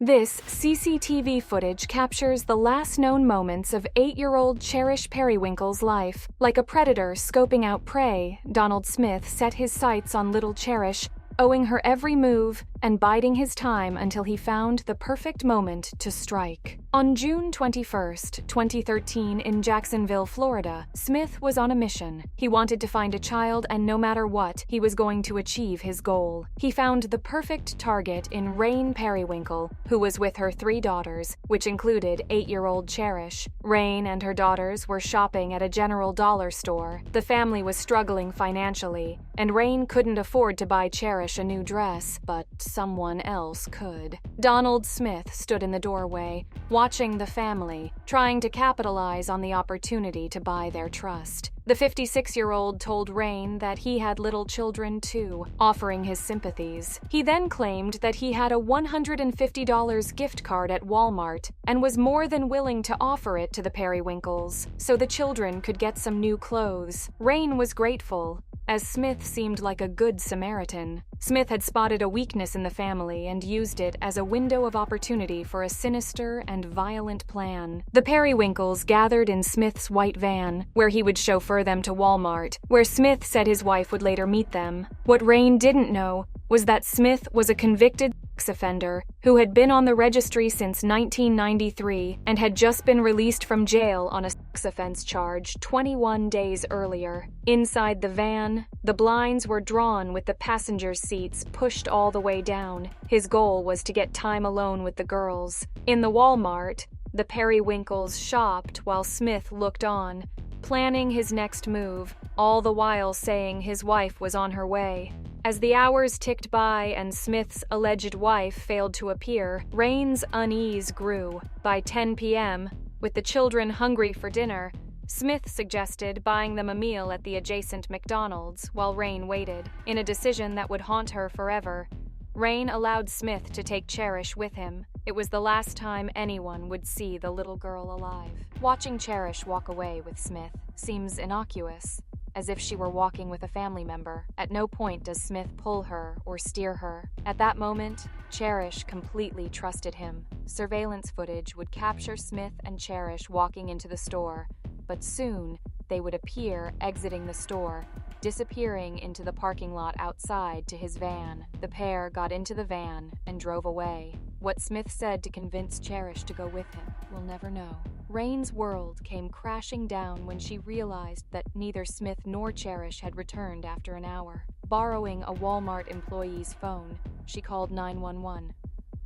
This CCTV footage captures the last known moments of 8-year-old Cherish Perrywinkle's life. Like a predator scoping out prey, Donald Smith set his sights on little Cherish, owing her every move and biding his time until he found the perfect moment to strike. On June 21, 2013, in Jacksonville, Florida, Smith was on a mission. He wanted to find a child, and no matter what, he was going to achieve his goal. He found the perfect target in Rain Perrywinkle, who was with her 3 daughters, which included 8-year-old Cherish. Rain and her daughters were shopping at a general dollar store. The family was struggling financially, and Rain couldn't afford to buy Cherish a new dress, but someone else could. Donald Smith stood in the doorway, watching the family, trying to capitalize on the opportunity to buy their trust. The 56-year-old told Rain that he had little children too, offering his sympathies. He then claimed that he had a $150 gift card at Walmart and was more than willing to offer it to the Perrywinkles so the children could get some new clothes. Rain was grateful, as Smith seemed like a good Samaritan. Smith had spotted a weakness in the family and used it as a window of opportunity for a sinister and violent plan. The Perrywinkles gathered in Smith's white van, where he would chauffeur them to Walmart, where Smith said his wife would later meet them. What Rain didn't know was that Smith was a convicted sex offender who had been on the registry since 1993 and had just been released from jail on a sex offense charge 21 days earlier. Inside the van, the blinds were drawn with the passenger's seats pushed all the way down. His goal was to get time alone with the girls. In the Walmart, the Perrywinkles shopped while Smith looked on, planning his next move, all the while saying his wife was on her way. As the hours ticked by and Smith's alleged wife failed to appear, Rain's unease grew. By 10 p.m., with the children hungry for dinner, Smith suggested buying them a meal at the adjacent McDonald's while Rain waited. In a decision that would haunt her forever, Rain allowed Smith to take Cherish with him. It was the last time anyone would see the little girl alive. Watching Cherish walk away with Smith seems innocuous, as if she were walking with a family member. At no point does Smith pull her or steer her. At that moment, Cherish completely trusted him. Surveillance footage would capture Smith and Cherish walking into the store, but soon they would appear exiting the store, disappearing into the parking lot outside to his van. The pair got into the van and drove away. What Smith said to convince Cherish to go with him, we'll never know. Rain's world came crashing down when she realized that neither Smith nor Cherish had returned after an hour. Borrowing a Walmart employee's phone, she called 911.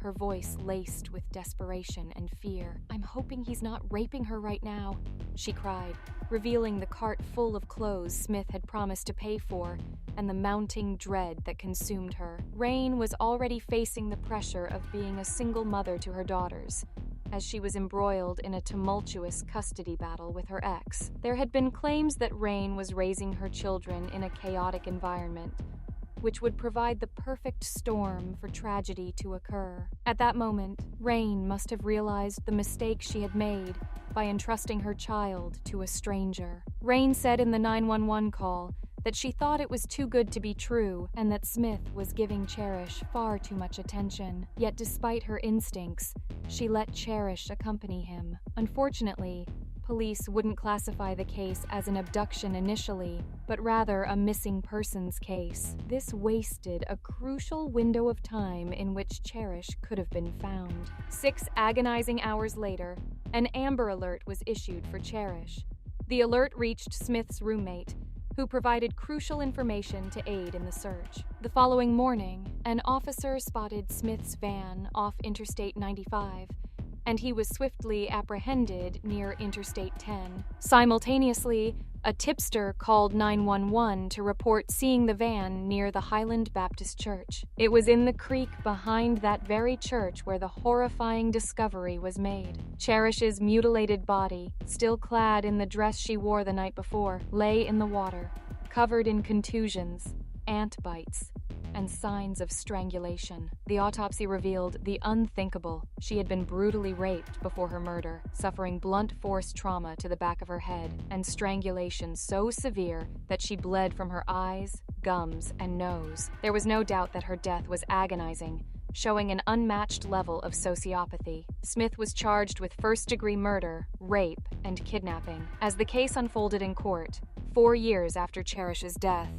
Her voice laced with desperation and fear. "I'm hoping he's not raping her right now," she cried, revealing the cart full of clothes Smith had promised to pay for and the mounting dread that consumed her. Rain was already facing the pressure of being a single mother to her daughters, as she was embroiled in a tumultuous custody battle with her ex. There had been claims that Rain was raising her children in a chaotic environment, which would provide the perfect storm for tragedy to occur. At that moment, Rain must have realized the mistake she had made by entrusting her child to a stranger. Rain said in the 911 call that she thought it was too good to be true and that Smith was giving Cherish far too much attention. Yet despite her instincts, she let Cherish accompany him. Unfortunately, police wouldn't classify the case as an abduction initially, but rather a missing persons case. This wasted a crucial window of time in which Cherish could have been found. 6 agonizing hours later, an Amber Alert was issued for Cherish. The alert reached Smith's roommate, who provided crucial information to aid in the search. The following morning, an officer spotted Smith's van off Interstate 95, and he was swiftly apprehended near Interstate 10. Simultaneously, a tipster called 911 to report seeing the van near the Highland Baptist Church. It was in the creek behind that very church where the horrifying discovery was made. Cherish's mutilated body, still clad in the dress she wore the night before, lay in the water, covered in contusions, ant bites, and signs of strangulation. The autopsy revealed the unthinkable. She had been brutally raped before her murder, suffering blunt force trauma to the back of her head and strangulation so severe that she bled from her eyes, gums, and nose. There was no doubt that her death was agonizing, showing an unmatched level of sociopathy. Smith was charged with first-degree murder, rape, and kidnapping. As the case unfolded in court, 4 years after Cherish's death,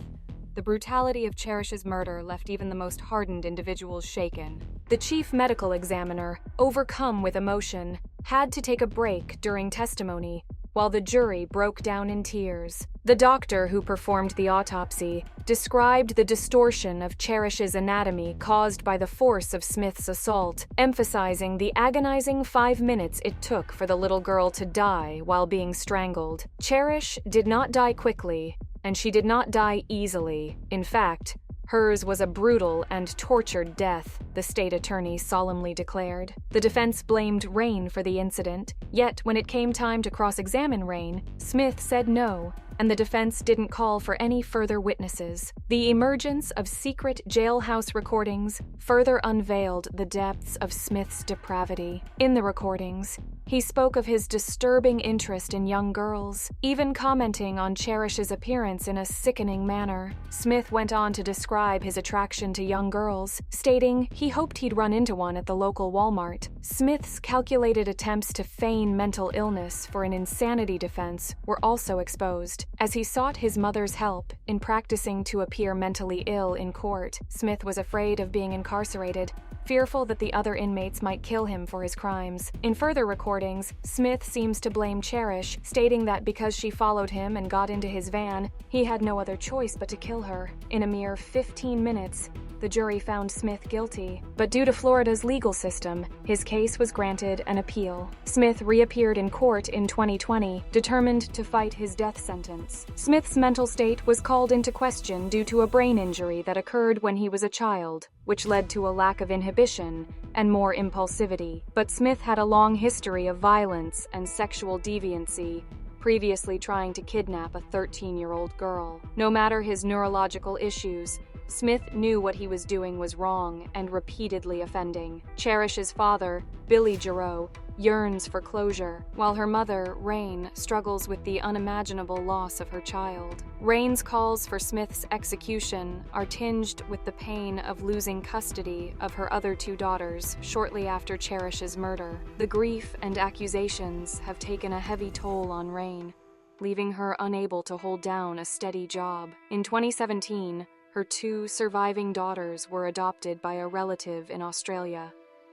the brutality of Cherish's murder left even the most hardened individuals shaken. The chief medical examiner, overcome with emotion, had to take a break during testimony, while the jury broke down in tears. The doctor who performed the autopsy described the distortion of Cherish's anatomy caused by the force of Smith's assault, emphasizing the agonizing 5 minutes it took for the little girl to die while being strangled. Cherish did not die quickly, and she did not die easily. In fact, hers was a brutal and tortured death, the state attorney solemnly declared. The defense blamed Rain for the incident, yet when it came time to cross-examine Rain, Smith said no, and the defense didn't call for any further witnesses. The emergence of secret jailhouse recordings further unveiled the depths of Smith's depravity. In the recordings, he spoke of his disturbing interest in young girls, even commenting on Cherish's appearance in a sickening manner. Smith went on to describe his attraction to young girls, stating he hoped he'd run into one at the local Walmart. Smith's calculated attempts to feign mental illness for an insanity defense were also exposed. As he sought his mother's help in practicing to appear mentally ill in court, Smith was afraid of being incarcerated, fearful that the other inmates might kill him for his crimes. In further recordings, Smith seems to blame Cherish, stating that because she followed him and got into his van, he had no other choice but to kill her. In a mere 15 minutes, the jury found Smith guilty, but due to Florida's legal system, his case was granted an appeal. Smith reappeared in court in 2020, determined to fight his death sentence. Smith's mental state was called into question due to a brain injury that occurred when he was a child, which led to a lack of inhibition and more impulsivity. But Smith had a long history of violence and sexual deviancy, previously trying to kidnap a 13-year-old girl. No matter his neurological issues, Smith knew what he was doing was wrong and repeatedly offending. Cherish's father, Billy Giroux, yearns for closure, while her mother, Rain, struggles with the unimaginable loss of her child. Rain's calls for Smith's execution are tinged with the pain of losing custody of her other 2 daughters shortly after Cherish's murder. The grief and accusations have taken a heavy toll on Rain, leaving her unable to hold down a steady job. In 2017, her 2 surviving daughters were adopted by a relative in Australia,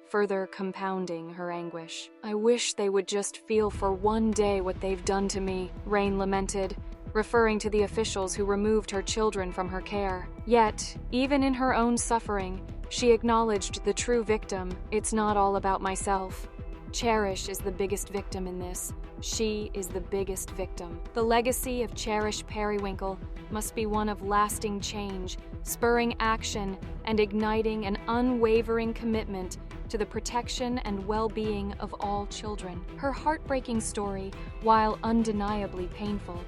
further compounding her anguish. "I wish they would just feel for one day what they've done to me," Rain lamented, referring to the officials who removed her children from her care. Yet, even in her own suffering, she acknowledged the true victim. "It's not all about myself. Cherish is the biggest victim in this. She is the biggest victim." The legacy of Cherish Perrywinkle must be one of lasting change, spurring action and igniting an unwavering commitment to the protection and well-being of all children. Her heartbreaking story, while undeniably painful,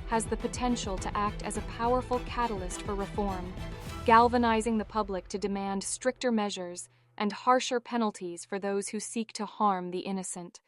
has the potential to act as a powerful catalyst for reform, galvanizing the public to demand stricter measures and harsher penalties for those who seek to harm the innocent.